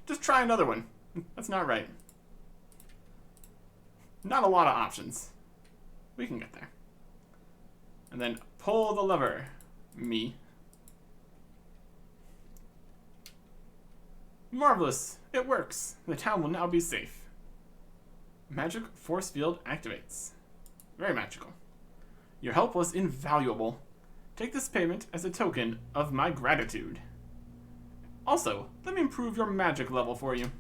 Just try another one. That's not right. Not a lot of options. We can get there. And then pull the lever. Me. Marvelous. It works. The town will now be safe. Magic force field activates. Very magical. Your help was invaluable. Take this payment as a token of my gratitude. Also, let me improve your magic level for you.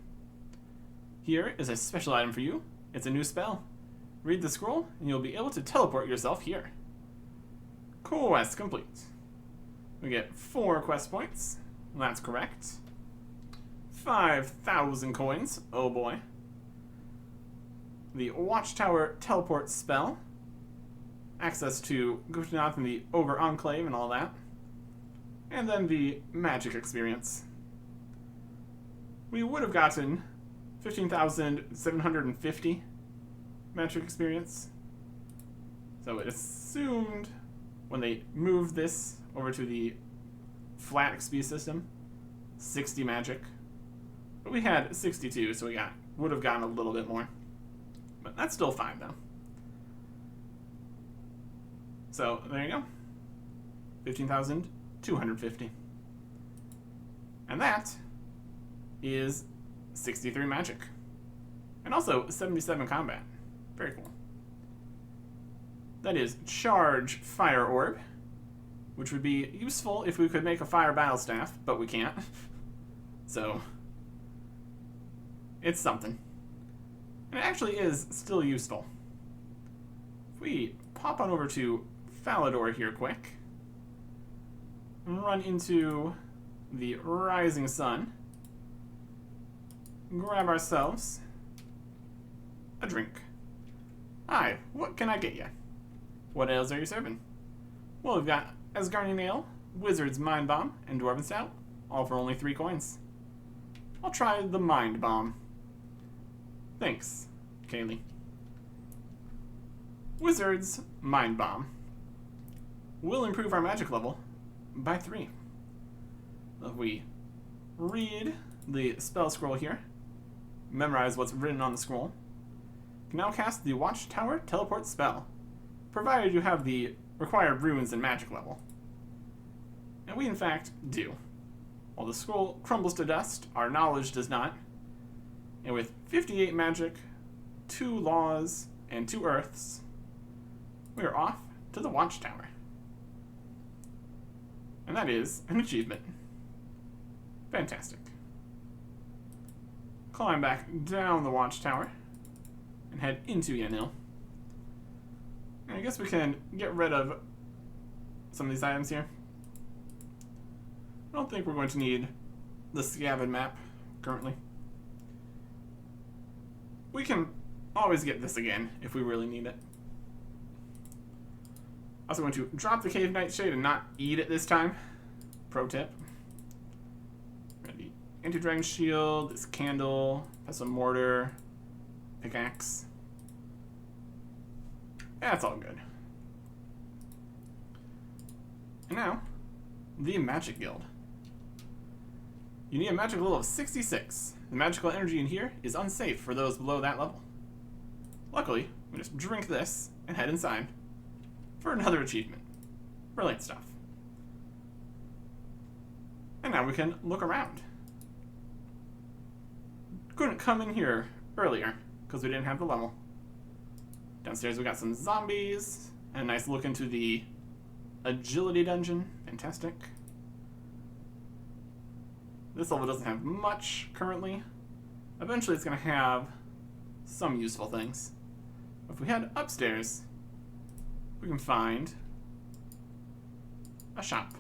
Here is a special item for you. It's a new spell. Read the scroll, and you'll be able to teleport yourself here. Quest complete. We get 4 quest points. That's correct. 5,000 coins. Oh boy. The Watchtower teleport spell. Access to Gutanath and the Ogre Enclave and all that. And then the magic experience. We would have gotten 15,750 magic experience. So it assumed when they moved this over to the flat XP system, 60 magic. But we had 62, so we would have gotten a little bit more. But that's still fine, though. So, there you go. 15,250. And that is 63 magic. And also 77 combat. Very cool. That is Charge Fire Orb, which would be useful if we could make a Fire Battle Staff, but we can't. So, it's something. And it actually is still useful. If we pop on over to Falador here quick, and run into the Rising Sun, grab ourselves a drink. Hi, what can I get you? What ales are you serving? Well, we've got Asgardian Ale, Wizard's Mind Bomb, and Dwarven Stout, all for only 3 coins. I'll try the Mind Bomb. Thanks, Kaylee. Wizard's Mind Bomb will improve our magic level by 3. If we read the spell scroll here, memorize what's written on the scroll, you can now cast the Watchtower teleport spell, provided you have the required runes and magic level. And we in fact do. While the scroll crumbles to dust, our knowledge does not. And with 58 magic, 2 laws, and 2 earths, we are off to the Watchtower. And that is an achievement. Fantastic. Climb back down the Watchtower and head into Yanil. And I guess we can get rid of some of these items here. I don't think we're going to need the Scabbard map currently. We can always get this again if we really need it. Also going to drop the Cave Nightshade and not eat it this time. Pro tip. The Anti-Dragon Shield, this candle, Pestle Mortar, pickaxe. That's all good. And now, the Magic Guild. You need a magic level of 66. The magical energy in here is unsafe for those below that level. Luckily, we just drink this and head inside for another achievement. Brilliant stuff. And now we can look around. Couldn't come in here earlier because we didn't have the level. Downstairs we got some zombies and a nice look into the agility dungeon. Fantastic. This level doesn't have much currently. Eventually it's going to have some useful things. If we head upstairs, we can find a shop.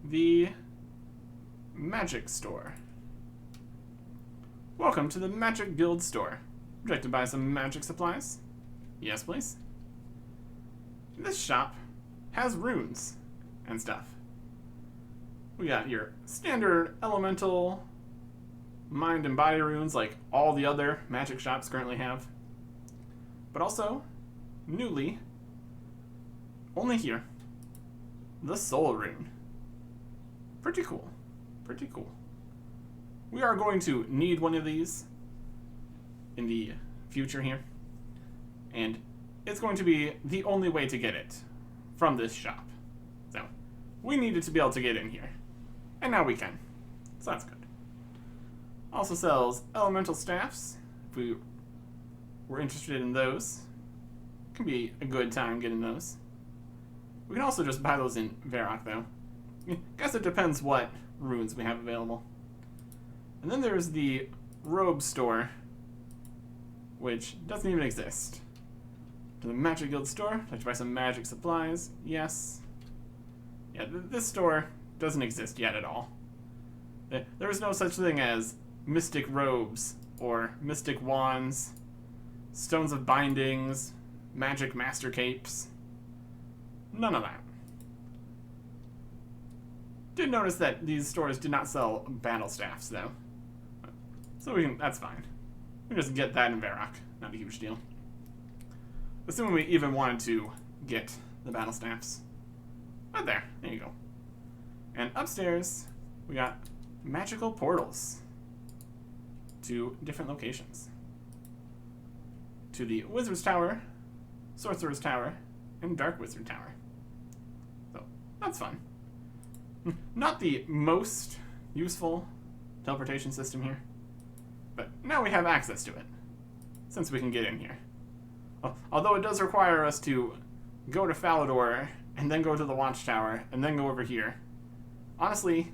The Magic Store. Welcome to the Magic Guild Store. Would you like to buy some magic supplies? Yes, please. This shop has runes and stuff. We got your standard elemental, mind and body runes like all the other magic shops currently have. But also, newly, only here, the soul rune. Pretty cool. Pretty cool. We are going to need one of these in the future here. And it's going to be the only way to get it from this shop. So, we needed to be able to get in here. And now we can. So that's good. Also sells elemental staffs, if we were interested in those. can be a good time getting those. We can also just buy those in Varrock, though. I guess it depends what runes we have available. And then there's the robe store, which doesn't even exist. To the Magic Guild store, I'd like to buy some magic supplies. Yes. Yeah, this store doesn't exist yet at all. There is no such thing as mystic robes, or mystic wands, stones of bindings, magic master capes. None of that. Did notice that these stores did not sell battle staffs, though. So that's fine. We can just get that in Varrock. Not a huge deal. Assuming we even wanted to get the battle staffs. Right there you go. And upstairs, we got magical portals to different locations. To the Wizard's Tower, Sorcerer's Tower, and Dark Wizard Tower. So, that's fun. Not the most useful teleportation system here, but now we have access to it, since we can get in here. Although it does require us to go to Falador, and then go to the Watchtower, and then go over here. Honestly,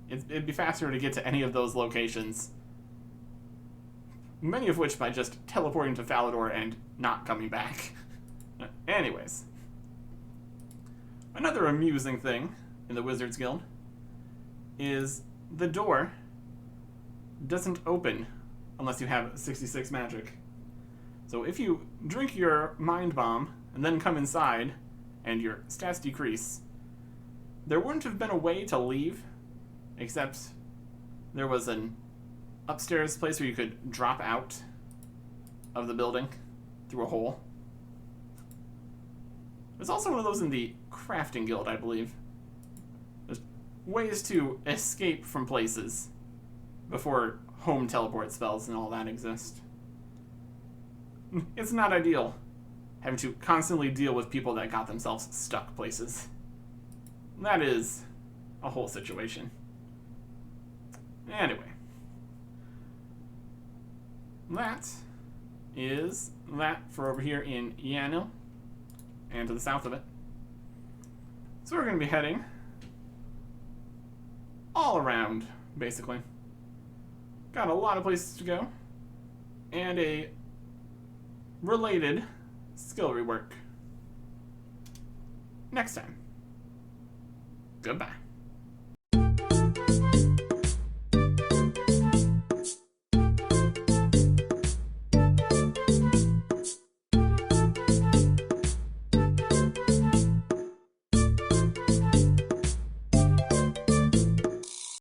it'd be faster to get to any of those locations, many of which by just teleporting to Falador and not coming back. Anyways. Another amusing thing in the Wizards Guild is the door doesn't open unless you have 66 magic. So if you drink your Mind Bomb and then come inside and your stats decrease, there wouldn't have been a way to leave, except there was an upstairs place where you could drop out of the building through a hole. There's also one of those in the Crafting Guild, I believe. There's ways to escape from places before home teleport spells and all that exist. It's not ideal, having to constantly deal with people that got themselves stuck places. That is a whole situation. Anyway. That is that for over here in Yanil, and to the south of it. So we're going to be heading all around, basically. Got a lot of places to go, and a related skill rework. Next time. Goodbye.